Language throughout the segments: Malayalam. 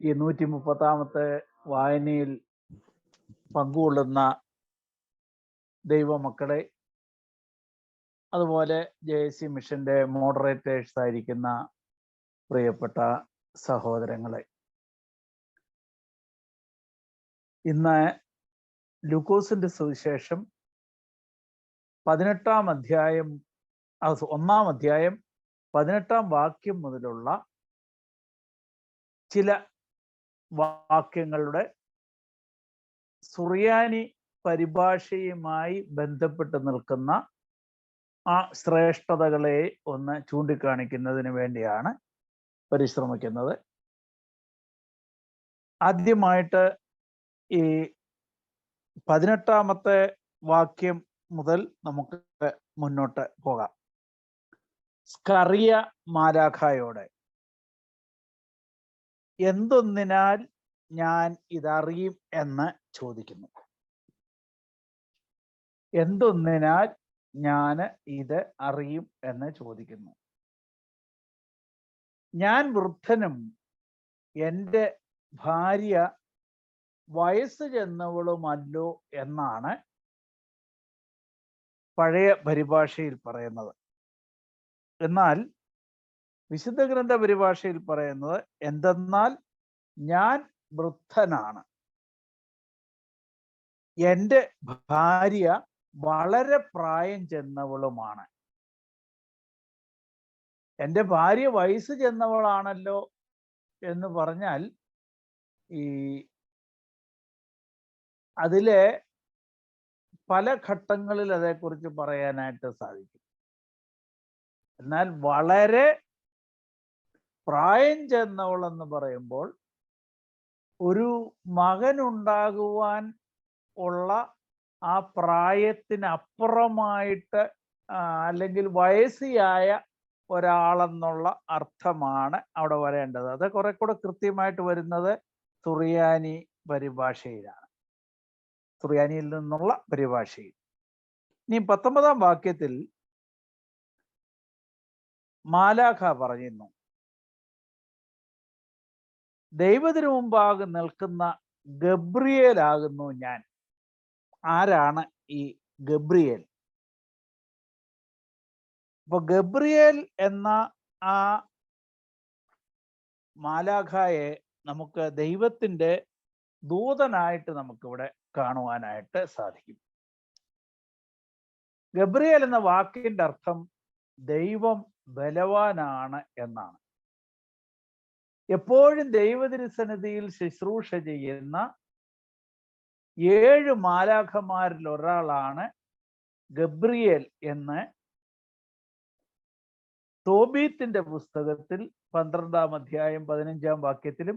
ഈ 130ാമത്തെ വായനയിൽ പങ്കുകൊള്ളുന്ന ദൈവമക്കളെ, അതുപോലെ JSC മിഷന്റെ മോഡറേറ്റേഴ്സ് ആയിരിക്കുന്ന പ്രിയപ്പെട്ട സഹോദരങ്ങളെ, ഇന്ന് ലൂക്കോസിന്റെ സുവിശേഷം 18ാം അധ്യായം 18ാം വാക്യം മുതലുള്ള ചില വാക്യങ്ങളുടെ സുറിയാനി പരിഭാഷയുമായി ബന്ധപ്പെട്ട് നിൽക്കുന്ന ആ ശ്രേഷ്ഠതകളെ ഒന്ന് ചൂണ്ടിക്കാണിക്കുന്നതിന് വേണ്ടിയാണ് പരിശ്രമിക്കുന്നത്. ആദ്യമായിട്ട് ഈ 18ാമത്തെ വാക്യം മുതൽ നമുക്ക് മുന്നോട്ട് പോകാം. സ്കറിയ മാലാഖയോടെ, എന്തൊന്നിനാൽ ഞാൻ ഇതറിയും എന്ന് ചോദിക്കുന്നു. എന്തൊന്നിനാൽ ഞാൻ ഇത് അറിയും എന്ന് ചോദിക്കുന്നു. ഞാൻ വൃദ്ധനും എൻ്റെ ഭാര്യ വയസ്സ് ചെന്നവളുമല്ലോ എന്നാണ് പഴയ പരിഭാഷയിൽ പറയുന്നത്. എന്നാൽ വിശുദ്ധ ഗ്രന്ഥ പരിഭാഷയിൽ പറയുന്നത് എന്തെന്നാൽ ഞാൻ വൃദ്ധനാണ്, എൻ്റെ ഭാര്യ വളരെ പ്രായം ചെന്നവളുമാണ്. എൻ്റെ ഭാര്യ വയസ്സ് ചെന്നവളാണല്ലോ എന്ന് പറഞ്ഞാൽ ഈ അതിലെ പല ഘട്ടങ്ങളിൽ അതേക്കുറിച്ച് പറയാനായിട്ട് സാധിക്കും. എന്നാൽ വളരെ പ്രായം ചെന്നവളെന്ന് പറയുമ്പോൾ ഒരു മകനുണ്ടാകുവാൻ ഉള്ള ആ പ്രായത്തിനപ്പുറമായിട്ട് അല്ലെങ്കിൽ വയസ്സിയായ ഒരാളെന്നുള്ള അർത്ഥമാണ് അവിടെ വരേണ്ടത്. അത് കുറെ കൂടെ കൃത്യമായിട്ട് വരുന്നത് സുറിയാനി പരിഭാഷയിലാണ്, സുറിയാനിയിൽ നിന്നുള്ള പരിഭാഷയിൽ. ഇനി 19ാം വാക്യത്തിൽ മാലാഖ പറയുന്നു, ദൈവത്തിനു മുമ്പാകെ നിൽക്കുന്ന ഗബ്രിയേലാകുന്നു ഞാൻ. ആരാണ് ഈ ഗബ്രിയേൽ? അപ്പൊ ഗബ്രിയേൽ എന്ന ആ മാലാഖയെ നമുക്ക് ദൈവത്തിന്റെ ദൂതനായിട്ട് നമുക്കിവിടെ കാണുവാനായിട്ട് സാധിക്കും. ഗബ്രിയേൽ എന്ന വാക്കിന്റെ അർത്ഥം ദൈവം ബലവാനാണ് എന്നാണ്. എപ്പോഴും ദൈവതിരുസന്നിധിയിൽ ശുശ്രൂഷ ചെയ്യുന്ന 7 മാലാഖമാരിൽ ഒരാളാണ് ഗബ്രിയേൽ എന്ന് തോബീത്തിന്റെ പുസ്തകത്തിൽ 12ാം അധ്യായം 15ാം വാക്യത്തിലും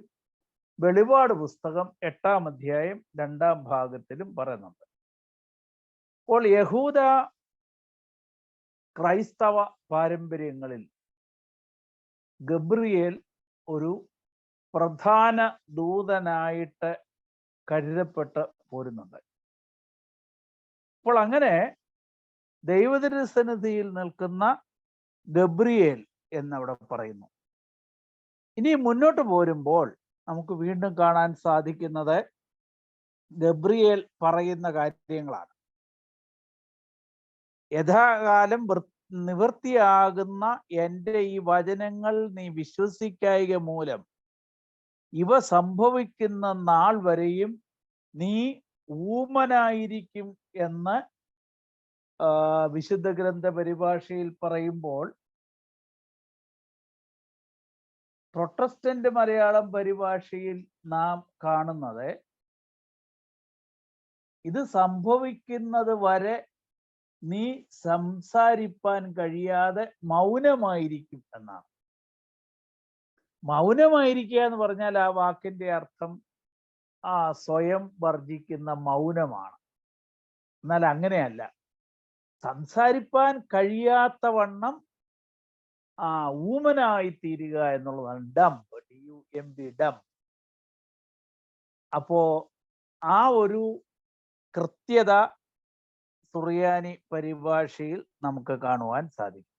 വെളിപാട് പുസ്തകം 8ാം അധ്യായം 2ാം ഭാഗത്തിലും പറയുന്നുണ്ട്. അപ്പോൾ യഹൂദ ക്രൈസ്തവ പാരമ്പര്യങ്ങളിൽ ഗബ്രിയേൽ ഒരു പ്രധാന ദൂതനായിട്ട് കരുതപ്പെട്ട് പോരുന്നുണ്ട്. അപ്പോൾ അങ്ങനെ ദൈവതിരുസന്നിധിയിൽ നിൽക്കുന്ന ഗബ്രിയേൽ എന്നവിടെ പറയുന്നു. ഇനി മുന്നോട്ട് പോരുമ്പോൾ നമുക്ക് വീണ്ടും കാണാൻ സാധിക്കുന്നത് ഗബ്രിയേൽ പറയുന്ന കാര്യങ്ങളാണ്. യഥാകാലം നിവൃത്തിയാകുന്ന എൻ്റെ ഈ വചനങ്ങൾ നീ വിശ്വസിക്കായിക മൂലം ഇവ സംഭവിക്കുന്ന നാൾ വരെയും നീ ഊമനായിരിക്കും എന്ന് വിശുദ്ധ ഗ്രന്ഥ പരിഭാഷയിൽ പറയുമ്പോൾ, പ്രൊട്ടസ്റ്റന്റ് മലയാളം പരിഭാഷയിൽ നാം കാണുന്നത് ഇത് സംഭവിക്കുന്നത് വരെ നീ സംസാരിപ്പാൻ കഴിയാതെ മൗനമായിരിക്കും എന്നാണ്. മൗനമായിരിക്കുക എന്ന് പറഞ്ഞാൽ ആ വാക്കിന്റെ അർത്ഥം സ്വയം വർജിക്കുന്ന മൗനമാണ്. എന്നാൽ അങ്ങനെയല്ല, സംസാരിപ്പാൻ കഴിയാത്ത വണ്ണം ഊമനായി തീരുക എന്നുള്ളതാണ്. ഡം, DUMB. അപ്പോ ആ ഒരു കൃത്യത സുറിയാനി പരിഭാഷയിൽ നമുക്ക് കാണുവാൻ സാധിക്കും.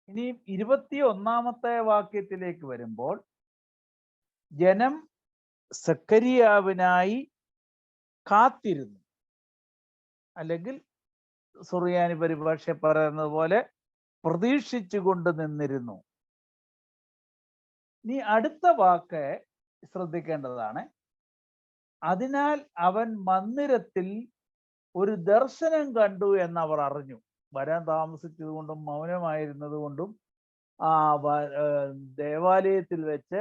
ഇനി 21ാമത്തെ വാക്യത്തിലേക്ക് വരുമ്പോൾ, ജനം സക്കരിയാവിനായി കാത്തിരുന്നു. അല്ലെങ്കിൽ സുറിയാനി പരിഭാഷ പറയുന്നത് പോലെ പ്രതീക്ഷിച്ചു കൊണ്ട് നിന്നിരുന്നു. ഇനി അടുത്ത വാക്ക് ശ്രദ്ധിക്കേണ്ടതാണ്. അതിനാൽ അവൻ മന്ദിരത്തിൽ ഒരു ദർശനം കണ്ടു എന്നവർ അറിഞ്ഞു. വരാൻ താമസിച്ചതുകൊണ്ടും മൗനമായിരുന്നത് കൊണ്ടും ദേവാലയത്തിൽ വെച്ച്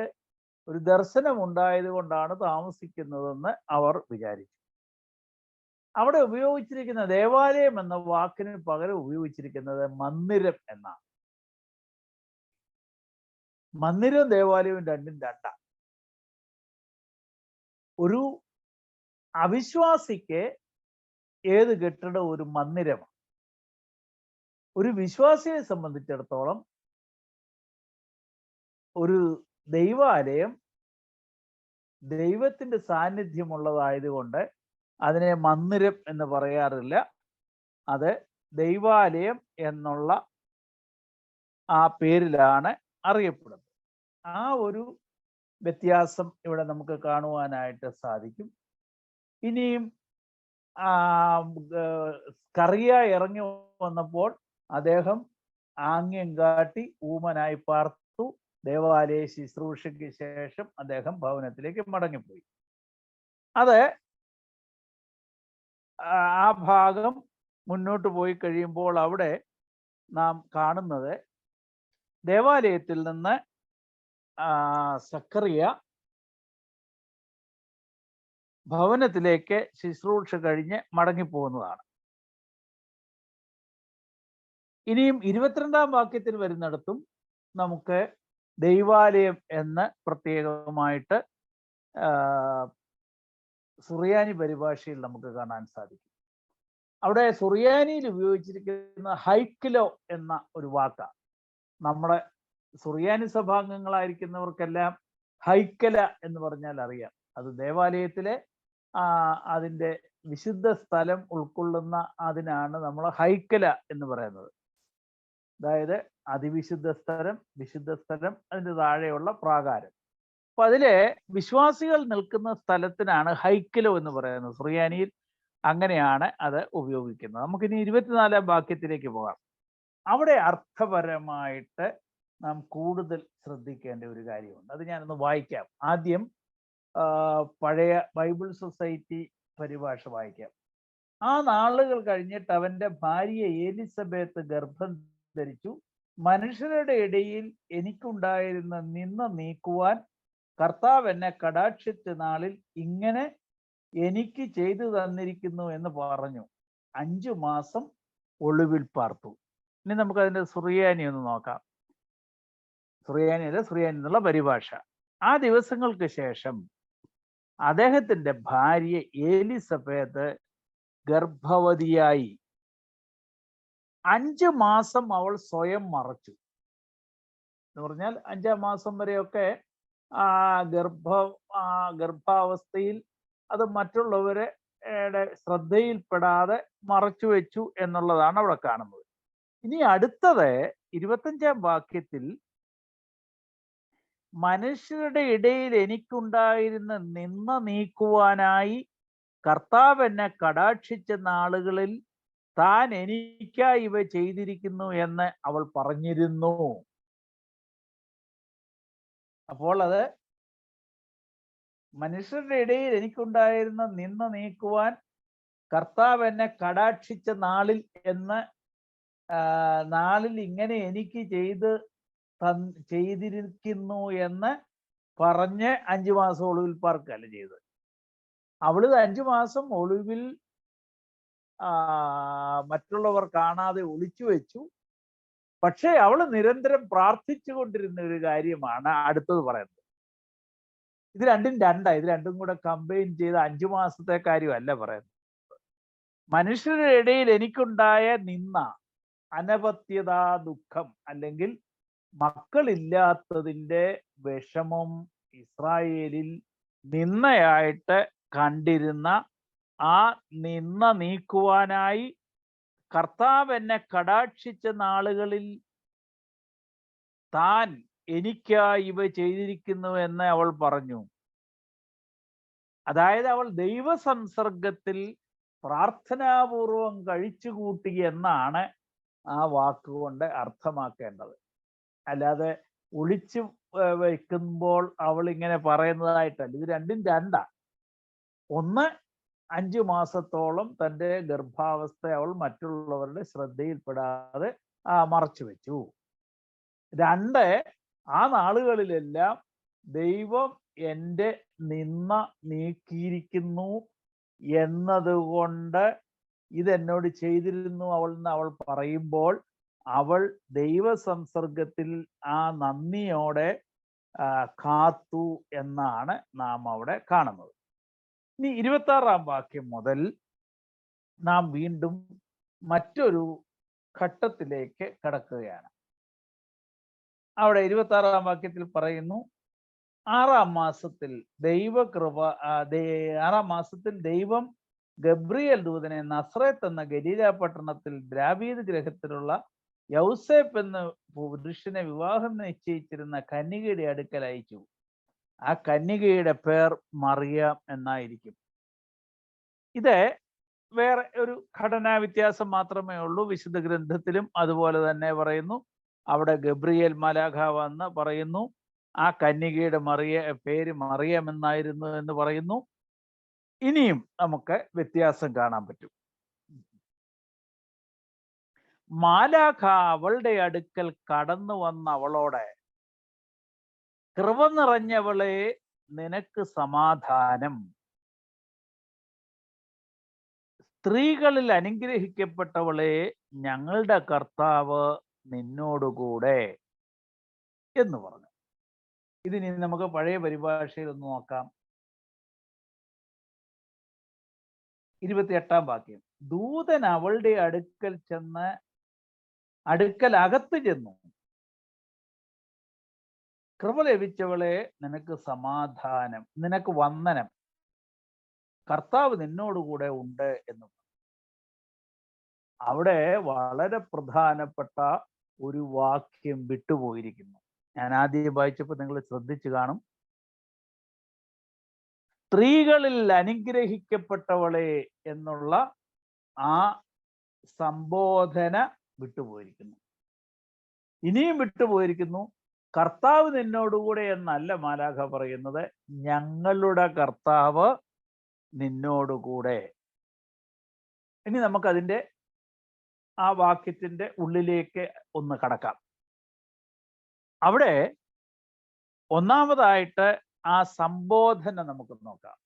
ഒരു ദർശനം ഉണ്ടായത് കൊണ്ടാണ് താമസിക്കുന്നതെന്ന് അവർ വിചാരിച്ചു. അവിടെ ഉപയോഗിച്ചിരിക്കുന്ന ദേവാലയം എന്ന വാക്കിന് പകരം ഉപയോഗിച്ചിരിക്കുന്നത് മന്ദിരം എന്നാണ്. മന്ദിരവും ദേവാലയവും രണ്ടും രണ്ടാണ്. ഒരു അവിശ്വാസിക്ക് ഏത് കെട്ടിടം ഒരു മന്ദിരമാണ്. ഒരു വിശ്വാസിയെ സംബന്ധിച്ചിടത്തോളം ഒരു ദൈവാലയം ദൈവത്തിന്റെ സാന്നിധ്യമുള്ളതായതുകൊണ്ട് അതിനെ മന്ദിരം എന്ന് പറയാറില്ല. അത് ദൈവാലയം എന്നുള്ള ആ പേരിലാണ് അറിയപ്പെടുന്നത്. ആ ഒരു വ്യത്യാസം ഇവിടെ നമുക്ക് കാണുവാനായിട്ട് സാധിക്കും. ഇനിയും സ്കറിയ ഇറങ്ങി വന്നപ്പോൾ അദ്ദേഹം ആംഗ്യം കാട്ടി ഊമനായി പാർത്തു. ദേവാലയ ശുശ്രൂഷയ്ക്ക് ശേഷം അദ്ദേഹം ഭവനത്തിലേക്ക് മടങ്ങിപ്പോയി. അത് ആ ഭാഗം മുന്നോട്ട് പോയി കഴിയുമ്പോൾ അവിടെ നാം കാണുന്നത് ദേവാലയത്തിൽ നിന്ന് സക്കറിയ ഭവനത്തിലേക്ക് ശുശ്രൂഷ കഴിഞ്ഞ് മടങ്ങിപ്പോകുന്നതാണ്. ഇനിയും 22-ാം വാക്യത്തിൽ വരുന്നിടത്തും നമുക്ക് ദൈവാലയം എന്ന് പ്രത്യേകമായിട്ട് സുറിയാനി പരിഭാഷയിൽ നമുക്ക് കാണാൻ സാധിക്കും. അവിടെ സുറിയാനിയിൽ ഉപയോഗിച്ചിരിക്കുന്ന ഹൈക്കിലോ എന്ന ഒരു വാക്കാണ്. നമ്മുടെ സുറിയാനി സഭാംഗങ്ങളായിരിക്കുന്നവർക്കെല്ലാം ഹൈക്കല എന്ന് പറഞ്ഞാൽ അറിയാം. അത് ദേവാലയത്തിലെ അതിൻ്റെ വിശുദ്ധ സ്ഥലം ഉൾക്കൊള്ളുന്ന അതിനാണ് നമ്മൾ ഹൈക്കല എന്ന് പറയുന്നത്. അതായത് അതിവിശുദ്ധ സ്ഥലം, വിശുദ്ധ സ്ഥലം, അതിൻ്റെ താഴെയുള്ള പ്രാകാരം. അപ്പൊ അതിലെ വിശ്വാസികൾ നിൽക്കുന്ന സ്ഥലത്തിനാണ് ഹൈക്കലോ എന്ന് പറയുന്നത്. സുറിയാനിയിൽ അങ്ങനെയാണ് അത് ഉപയോഗിക്കുന്നത്. നമുക്കിനി 24-ാം വാക്യത്തിലേക്ക് പോകാം. അവിടെ അർത്ഥപരമായിട്ട് നാം കൂടുതൽ ശ്രദ്ധിക്കേണ്ട ഒരു കാര്യമുണ്ട്. അത് ഞാനൊന്ന് വായിക്കാം. ആദ്യം പഴയ ബൈബിൾ സൊസൈറ്റി പരിഭാഷ വായിക്കാം. ആ നാളുകൾ കഴിഞ്ഞിട്ട് അവന്റെ ഭാര്യ എലിസബത്ത് ഗർഭം ധരിച്ചു. മനുഷ്യരുടെ ഇടയിൽ എനിക്കുണ്ടായിരുന്ന നിന്ന നീക്കുവാൻ കർത്താവ് എന്നെ കടാക്ഷിച്ച നാളിൽ ഇങ്ങനെ എനിക്ക് ചെയ്തു തന്നിരിക്കുന്നു എന്ന് പറഞ്ഞു. 5 മാസം ഒളിവിൽ പാർത്തു. ഇനി നമുക്ക് അതിന്റെ സുറിയാനി ഒന്ന് നോക്കാം. സുറിയാനി എന്നുള്ള പരിഭാഷ. ആ ദിവസങ്ങൾക്ക് ശേഷം അദ്ദേഹത്തിന്റെ ഭാര്യ എലിസബത്ത് ഗർഭവതിയായി. 5 മാസം അവൾ സ്വയം മറച്ചു എന്ന് പറഞ്ഞാൽ 5-ാം മാസം വരെയൊക്കെ ഗർഭാവസ്ഥയിൽ അത് മറ്റുള്ളവരുടെ ശ്രദ്ധയിൽപ്പെടാതെ മറച്ചു വെച്ചു എന്നുള്ളതാണ് അവിടെ കാണുന്നത്. ഇനി അടുത്തത് 25-ാം വാക്യത്തിൽ മനുഷ്യരുടെ ഇടയിൽ എനിക്കുണ്ടായിരുന്ന നിന്ന നീക്കുവാനായി കർത്താവ് എന്നെ കടാക്ഷിച്ച നാളുകളിൽ താൻ എനിക്കായി ഇവ ചെയ്തിരിക്കുന്നു എന്ന് അവൾ പറഞ്ഞിരുന്നു. അപ്പോൾ അത് മനുഷ്യരുടെ ഇടയിൽ എനിക്കുണ്ടായിരുന്ന നിന്ന നീക്കുവാൻ കർത്താവ് എന്നെ കടാക്ഷിച്ച നാളിൽ എന്ന് നാളിൽ ഇങ്ങനെ എനിക്ക് ചെയ്തിരിക്കുന്നു എന്ന് പറഞ്ഞ് 5 മാസം ഒളിവിൽ പാർക്കല്ല ചെയ്തത്. അവള് 5 മാസം ഒളിവിൽ മറ്റുള്ളവർ കാണാതെ ഒളിച്ചു വെച്ചു. പക്ഷേ അവള് നിരന്തരം പ്രാർത്ഥിച്ചു കൊണ്ടിരുന്ന ഒരു കാര്യമാണ് അടുത്തത് പറയുന്നത്. ഇത് രണ്ടും കൂടെ കമ്പൈൻ ചെയ്ത് 5 മാസത്തെ കാര്യമല്ല പറയുന്നത്. മനുഷ്യരുടെ ഇടയിൽ എനിക്കുണ്ടായ നിന്ന, അനപത്യതാ ദുഃഖം, അല്ലെങ്കിൽ മക്കളില്ലാത്തതിൻ്റെ വിഷമം ഇസ്രായേലിൽ നിന്നയായിട്ട് കണ്ടിരുന്ന ആ നിന്ന നീക്കുവാനായി കർത്താവ് എന്നെ കടാക്ഷിച്ച നാളുകളിൽ താൻ എനിക്കായി ഇവ ചെയ്തിരിക്കുന്നു എന്ന് അവൾ പറഞ്ഞു. അതായത് അവൾ ദൈവസംസർഗത്തിൽ പ്രാർത്ഥനാപൂർവം കഴിച്ചുകൂട്ടി എന്നാണ് ആ വാക്കുകൊണ്ട് അർത്ഥമാക്കേണ്ടത്. അല്ലാതെ ഒളിച്ചു വയ്ക്കുമ്പോൾ അവൾ ഇങ്ങനെ പറയുന്നതായിട്ടല്ല. ഇത് രണ്ടും രണ്ടാ. ഒന്ന്, 5 മാസത്തോളം തൻ്റെ ഗർഭാവസ്ഥ അവൾ മറ്റുള്ളവരുടെ ശ്രദ്ധയിൽപ്പെടാതെ മറച്ചു വെച്ചു. 2, ആ നാളുകളിലെല്ലാം ദൈവം എൻ്റെ നിന്ന നീക്കിയിരിക്കുന്നു എന്നതുകൊണ്ട് ഇതെന്നോട് ചെയ്തിരുന്നു അവൾ എന്ന് അവൾ പറയുമ്പോൾ അവൾ ദൈവസംസർഗത്തിൽ ആ നന്ദിയോടെ കാത്തു എന്നാണ് നാം അവിടെ കാണുന്നത്. ഇനി 26-ാം വാക്യം മുതൽ നാം വീണ്ടും മറ്റൊരു ഘട്ടത്തിലേക്ക് കടക്കുകയാണ്. അവിടെ 26-ാം വാക്യത്തിൽ പറയുന്നു, 6-ാം മാസത്തിൽ ദൈവം ഗബ്രിയേൽ ദൂതനെ നസ്രത്ത് എന്ന ഗലീല പട്ടണത്തിൽ ദാവീദ് ഗൃഹത്തിലുള്ള യൗസേപ്പ് എന്ന പുരുഷനെ വിവാഹം നിശ്ചയിച്ചിരുന്ന കന്യകയുടെ അടുക്കൽ അയച്ചു. ആ കന്യകയുടെ പേർ മറിയാം എന്നായിരിക്കും. ഇത് വേറെ ഒരു ഘടനാ വ്യത്യാസം മാത്രമേ ഉള്ളൂ. വിശുദ്ധ ഗ്രന്ഥത്തിലും അതുപോലെ തന്നെ പറയുന്നു. അവിടെ ഗബ്രിയേൽ മാലാഖ വന്ന് പറയുന്നു ആ കന്യകയുടെ പേര് മറിയം എന്നായിരുന്നു എന്ന് പറയുന്നു. ഇനിയും നമുക്ക് വ്യത്യാസം കാണാൻ പറ്റും. മാലാഖ അവളുടെ അടുക്കൽ കടന്നു വന്ന അവളോട്, കൃപ നിറഞ്ഞവളെ നിനക്ക് സമാധാനം, സ്ത്രീകളിൽ അനുഗ്രഹിക്കപ്പെട്ടവളെ ഞങ്ങളുടെ കർത്താവ് നിന്നോടുകൂടെ എന്ന് പറഞ്ഞു. ഇതിനി നമുക്ക് പഴയ പരിഭാഷയിൽ ഒന്ന് നോക്കാം. 28-ാം വാക്യം, ദൂതൻ അവളുടെ അടുക്കൽ അകത്ത് ചെന്നു, കൃപ ലഭിച്ചവളെ നിനക്ക് സമാധാനം, നിനക്ക് വന്ദനം, കർത്താവ് നിന്നോടുകൂടെ ഉണ്ട് എന്ന്. അവിടെ വളരെ പ്രധാനപ്പെട്ട ഒരു വാക്യം വിട്ടുപോയിരിക്കുന്നു. ഞാൻ ആദ്യം വായിച്ചപ്പോൾ നിങ്ങൾ ശ്രദ്ധിച്ചു കാണും. സ്ത്രീകളിൽ അനുഗ്രഹിക്കപ്പെട്ടവളെ എന്നുള്ള ആ സംബോധന വിട്ടുപോയിരിക്കുന്നു. ഇനിയും വിട്ടുപോയിരിക്കുന്നു, കർത്താവ് നിന്നോടുകൂടെ എന്നല്ല മാലാഖ പറയുന്നത്, ഞങ്ങളുടെ കർത്താവ് നിന്നോടുകൂടെ. ഇനി നമുക്കതിൻ്റെ ആ വാക്യത്തിന്റെ ഉള്ളിലേക്ക് ഒന്ന് കടക്കാം. അവിടെ ഒന്നാമതായിട്ട് ആ സംബോധന നമുക്ക് നോക്കാം.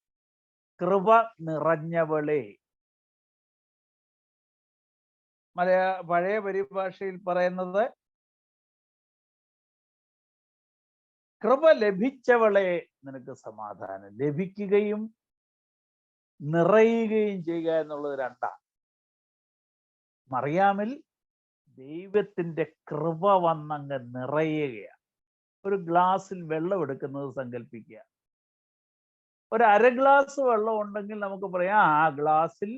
കൃപ നിറഞ്ഞവളെ. പഴയ പരിഭാഷയിൽ പറയുന്നത് കൃപ ലഭിച്ചവളെ നിനക്ക് സമാധാനം. ലഭിക്കുകയും നിറയുകയും ചെയ്യുക എന്നുള്ളത് രണ്ടാ. മറിയാമിൽ ദൈവത്തിന്റെ കൃപ വന്നങ്ങ് നിറയുകയാണ്. ഒരു ഗ്ലാസ്സിൽ വെള്ളം എടുക്കുന്നത് സങ്കല്പിക്കുക. ഒരു 1/2 ഗ്ലാസ് വെള്ളം ഉണ്ടെങ്കിൽ നമുക്ക് പറയാം ആ ഗ്ലാസ്സിൽ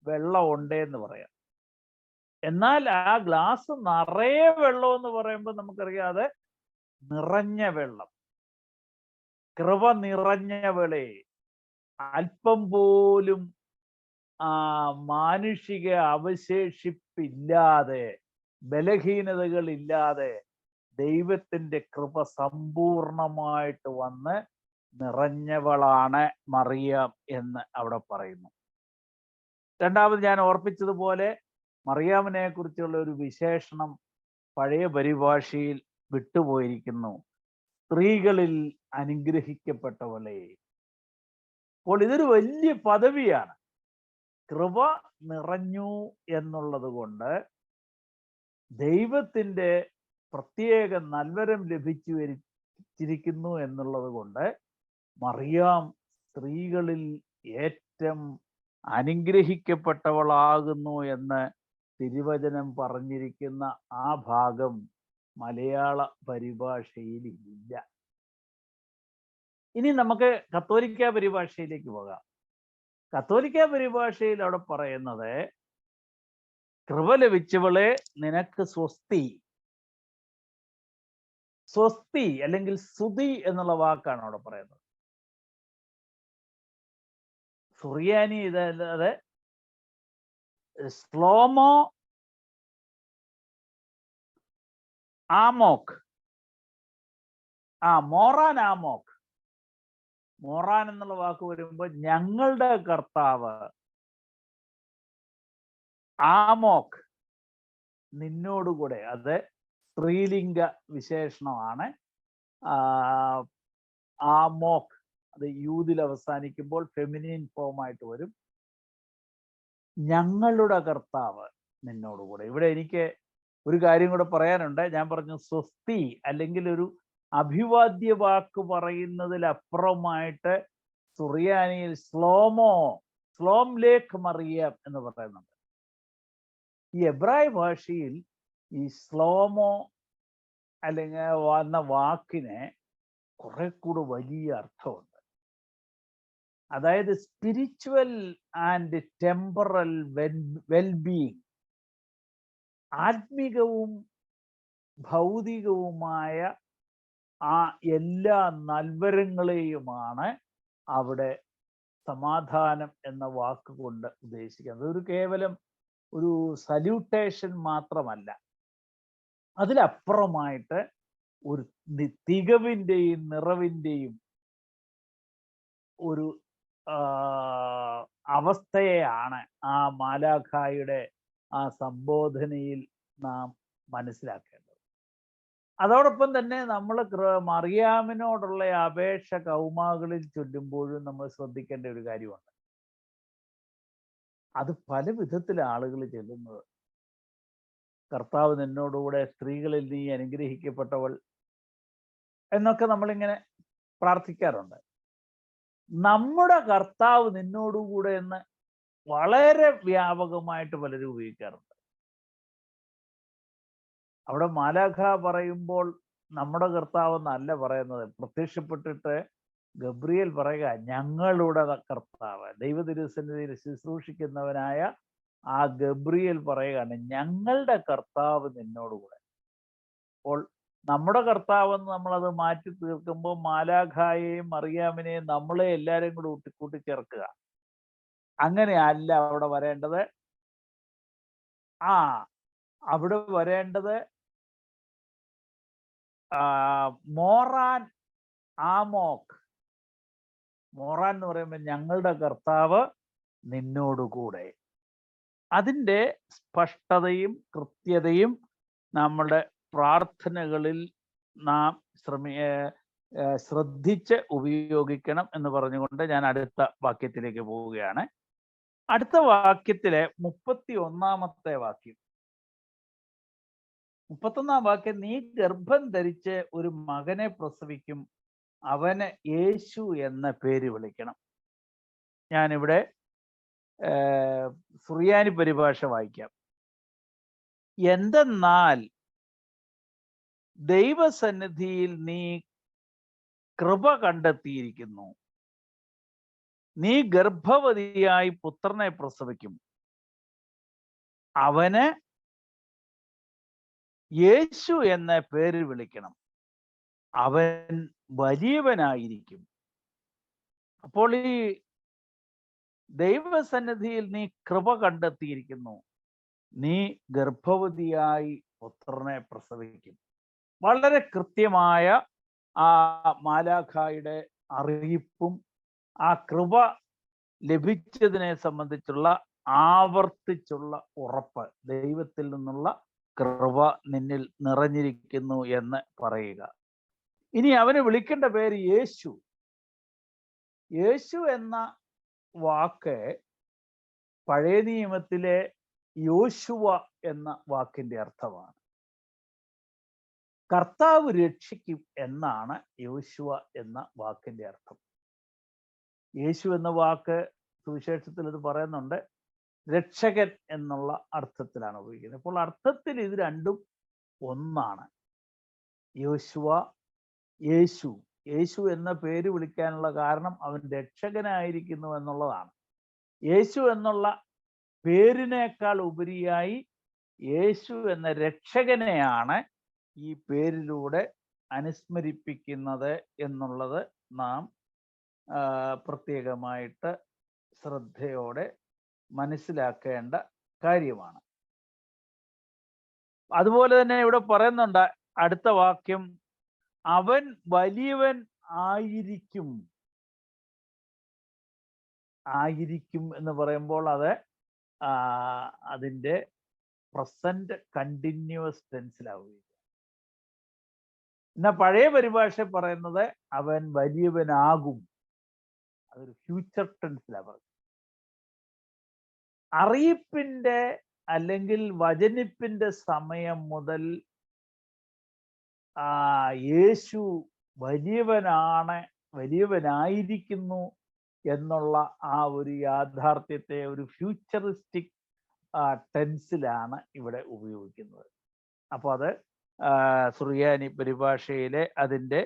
വെള്ളം ഉണ്ടെന്ന് പറയാം. എന്നാൽ ആ ഗ്ലാസ് നിറയെ വെള്ളം എന്ന് പറയുമ്പോൾ നമുക്കറിയാതെ നിറഞ്ഞ വെള്ളം. കൃപ നിറഞ്ഞവളെ, അല്പം പോലും മാനുഷിക അവശേഷിപ്പില്ലാതെ, ബലഹീനതകളില്ലാതെ ദൈവത്തിന്റെ കൃപ സമ്പൂർണമായിട്ട് വന്ന് നിറഞ്ഞവളാണ് മറിയാം എന്ന് അവിടെ പറയുന്നു. രണ്ടാമത് ഞാൻ ഓർപ്പിച്ചതുപോലെ മറിയാമിനെ കുറിച്ചുള്ള ഒരു വിശേഷണം പഴയ പരിഭാഷയിൽ വിട്ടുപോയിരിക്കുന്നു. സ്ത്രീകളിൽ അനുഗ്രഹിക്കപ്പെട്ടവളെ. അപ്പോൾ ഇതൊരു വലിയ പദവിയാണ്. കൃപ നിറഞ്ഞു എന്നുള്ളത് കൊണ്ട് ദൈവത്തിന്റെ പ്രത്യേക നൽവരം ലഭിച്ചിരിക്കുന്നു എന്നുള്ളത് കൊണ്ട് മറിയാം സ്ത്രീകളിൽ ഏറ്റവും അനുഗ്രഹിക്കപ്പെട്ടവളാകുന്നു എന്ന് തിരുവചനം പറഞ്ഞിരിക്കുന്ന ആ ഭാഗം മലയാള പരിഭാഷയിൽ ഇല്ല. ഇനി നമുക്ക് കത്തോലിക്ക പരിഭാഷയിലേക്ക് പോകാം. കത്തോലിക്ക പരിഭാഷയിൽ അവിടെ പറയുന്നത് കൃപ ലഭിച്ചവളെ നിനക്ക് സ്വസ്തി. സ്വസ്തി അല്ലെങ്കിൽ സ്തുതി എന്നുള്ള വാക്കാണ് അവിടെ പറയുന്നത്. സുറിയാനി ഇതല്ലാതെ സ്ലോമോ ആമോക്ക്, മോറാൻ ആമോക്ക്. മോറാൻ എന്നുള്ള വാക്ക് വരുമ്പോൾ ഞങ്ങളുടെ കർത്താവ് ആമോക്ക് നിന്നോടുകൂടെ. അത് സ്ത്രീലിംഗ വിശേഷണമാണ്. ആമോക്ക് അത് യൂതിൽ അവസാനിക്കുമ്പോൾ ഫെമിനിൻ ഫോം ആയിട്ട് വരും. ഞങ്ങളുടെ കർത്താവ് നിന്നോടുകൂടെ. ഇവിടെ എനിക്ക് ഒരു കാര്യം കൂടെ പറയാനുണ്ട്. ഞാൻ പറഞ്ഞു സ്വസ്തി അല്ലെങ്കിൽ ഒരു അഭിവാദ്യ വാക്ക് പറയുന്നതിലപ്പുറമായിട്ട് സുറിയാനിയിൽ സ്ലോം ലേക്ക് മറിയം എന്ന് പറയുന്നുണ്ട്. ഈ എബ്രായ ഭാഷയിൽ ഈ സ്ലോമോ അല്ലെങ്കിൽ വന്ന വാക്കിന് കുറെ കൂടെ വലിയ അർത്ഥമുണ്ട്. അതായത് സ്പിരിച്വൽ ആൻഡ് ടെമ്പറൽ വെൽബീയിങ്, ആത്മികവും ഭൗതികവുമായ ആ എല്ലാ നൽവരങ്ങളെയുമാണ് അവിടെ സമാധാനം എന്ന വാക്കുകൊണ്ട് ഉദ്ദേശിക്കുന്നത്. ഒരു കേവലം ഒരു സല്യൂട്ടേഷൻ മാത്രമല്ല, അതിലപ്പുറമായിട്ട് ഒരു തികവിൻ്റെയും നിറവിൻ്റെയും ഒരു അവസ്ഥയെയാണ് ആ മാലാഖായുടെ ആ സംബോധനയിൽ നാം മനസ്സിലാക്കേണ്ടത്. അതോടൊപ്പം തന്നെ നമ്മൾ മറിയാമിനോടുള്ള അപേക്ഷ കൗമാകളിൽ ചൊല്ലുമ്പോഴും നമ്മൾ ശ്രദ്ധിക്കേണ്ട ഒരു കാര്യമുണ്ട്. അത് പല വിധത്തിൽ ആളുകൾ ചൊല്ലുന്നത്. കർത്താവ് നിന്നോടുകൂടെ, സ്ത്രീകളിൽ നീ അനുഗ്രഹിക്കപ്പെട്ടവൾ എന്നൊക്കെ നമ്മളിങ്ങനെ പ്രാർത്ഥിക്കാറുണ്ട്. നമ്മുടെ കർത്താവ് നിന്നോടുകൂടെ എന്ന് വളരെ വ്യാപകമായിട്ട് പലരും ഉപയോഗിക്കാറുണ്ട്. അവിടെ മാലാഖ പറയുമ്പോൾ നമ്മുടെ കർത്താവ് എന്നല്ല പറയുന്നത്. പ്രത്യക്ഷപ്പെട്ടിട്ട് ഗബ്രിയേൽ പറയുക ഞങ്ങളുടെ കർത്താവ്. ദൈവ തിരുസന്നിധിയിൽ ശുശ്രൂഷിക്കുന്നവനായ ആ ഗബ്രിയേൽ പറയുകയാണ് ഞങ്ങളുടെ കർത്താവ് നിന്നോടുകൂടെ. അപ്പോൾ നമ്മുടെ കർത്താവ് എന്ന് നമ്മളത് മാറ്റി തീർക്കുമ്പോൾ മാലാഖായെയും മറിയാമിനെയും നമ്മളെ എല്ലാവരെയും കൂടെ കൂട്ടിച്ചേർക്കുക. അങ്ങനെയല്ല അവിടെ വരേണ്ടത്. അവിടെ വരേണ്ടത് മോറാൻ ആമോക്ക്. മോറാൻ എന്ന് പറയുമ്പോൾ ഞങ്ങളുടെ കർത്താവ് നിന്നോടുകൂടെ. അതിൻ്റെ സ്പഷ്ടതയും കൃത്യതയും നമ്മുടെ പ്രാർത്ഥനകളിൽ നാം ശ്രദ്ധിച്ച് ഉപയോഗിക്കണം എന്ന് പറഞ്ഞുകൊണ്ട് ഞാൻ അടുത്ത വാക്യത്തിലേക്ക് പോവുകയാണ്. അടുത്ത വാക്യത്തിലെ 31-ാമത്തെ വാക്യം. 31-ാം വാക്യം, നീ ഗർഭം ധരിച്ച് ഒരു മകനെ പ്രസവിക്കും, അവന് യേശു എന്ന പേര് വിളിക്കണം. ഞാനിവിടെ സുറിയാനി പരിഭാഷ വായിക്കാം. എന്തെന്നാൽ ദൈവസന്നിധിയിൽ നീ കൃപ കണ്ടെത്തിയിരിക്കുന്നു, നീ ഗർഭവതിയായി പുത്രനെ പ്രസവിക്കും, അവന് യേശു എന്ന പേര് വിളിക്കണം, അവൻ വലിയവനായിരിക്കും. അപ്പോൾ ഈ ദൈവസന്നിധിയിൽ നീ കൃപ കണ്ടെത്തിയിരിക്കുന്നു, നീ ഗർഭവതിയായി പുത്രനെ പ്രസവിക്കും. വളരെ കൃത്യമായ ആ മാലാഖായുടെ അറിയിപ്പും ആ കൃപ ലഭിച്ചതിനെ സംബന്ധിച്ചുള്ള ആവർത്തിച്ചുള്ള ഉറപ്പ്, ദൈവത്തിൽ നിന്നുള്ള കൃപ നിന്നിൽ നിറഞ്ഞിരിക്കുന്നു എന്ന് പറയുക. ഇനി അവന് വിളിക്കേണ്ട പേര് യേശു. യേശു എന്ന വാക്ക് പഴയ നിയമത്തിലെ യോശുവ എന്ന വാക്കിന്റെ അർത്ഥമാണ്. കർത്താവ് രക്ഷിക്കും എന്നാണ് യോശുവ എന്ന വാക്കിന്റെ അർത്ഥം. യേശു എന്ന വാക്ക് സുവിശേഷത്തിൽ ഇത് പറയുന്നുണ്ട്, രക്ഷകൻ എന്നുള്ള അർത്ഥത്തിലാണ് ഉപയോഗിക്കുന്നത്. അപ്പോൾ അർത്ഥത്തിൽ ഇത് രണ്ടും ഒന്നാണ്. യോശുവ, യേശു. യേശു എന്ന പേര് വിളിക്കാനുള്ള കാരണം അവൻ രക്ഷകനായിരിക്കുന്നു എന്നുള്ളതാണ്. യേശു എന്നുള്ള പേരിനേക്കാൾ ഉപരിയായി യേശു എന്ന രക്ഷകനെയാണ് ഈ പേരിലൂടെ അനുസ്മരിപ്പിക്കുന്നത് എന്നുള്ളത് നാം പ്രത്യേകമായിട്ട് ശ്രദ്ധയോടെ മനസ്സിലാക്കേണ്ട കാര്യമാണ്. അതുപോലെ തന്നെ ഇവിടെ പറയുന്നുണ്ട് അടുത്ത വാക്യം, അവൻ വലിയവൻ ആയിരിക്കും. ആയിരിക്കും എന്ന് പറയുമ്പോൾ അത് അതിൻ്റെ പ്രസന്റ് കണ്ടിന്യൂസ് ടെൻസിലാവുകയില്ല. എന്നാൽ പഴയ പരിഭാഷ പറയുന്നത് അവൻ വലിയവനാകും. അതൊരു ഫ്യൂച്ചർ ടെൻസിലാണ് പറയുന്നത്. അറിയിപ്പിന്റെ അല്ലെങ്കിൽ വചനിപ്പിന്റെ സമയം മുതൽ യേശു വലിയവനാണ്, വലിയവനായിരിക്കുന്നു എന്നുള്ള ആ ഒരു യാഥാർത്ഥ്യത്തെ ഒരു ഫ്യൂച്ചറിസ്റ്റിക് ടെൻസിലാണ് ഇവിടെ ഉപയോഗിക്കുന്നത്. അപ്പോൾ അത് സുറിയാനി പരിഭാഷയിലെ അതിൻ്റെ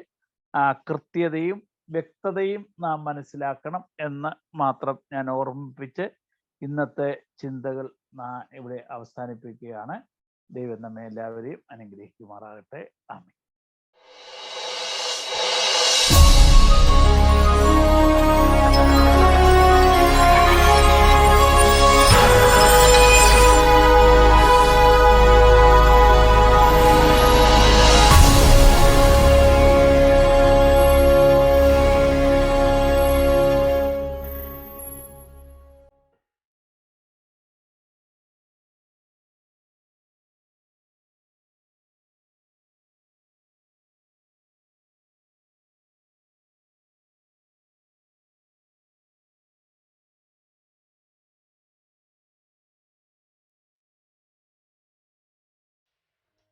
കൃത്യതയും വ്യക്തതയും നാം മനസ്സിലാക്കണം എന്ന് മാത്രം ഞാൻ ഓർമ്മിപ്പിച്ച് ഇന്നത്തെ ചിന്തകൾ ഇവിടെ അവസാനിപ്പിക്കുകയാണ്. ദൈവം നമ്മെ എല്ലാവരെയും അനുഗ്രഹിക്കുമാറാകട്ടെ. ആമേൻ.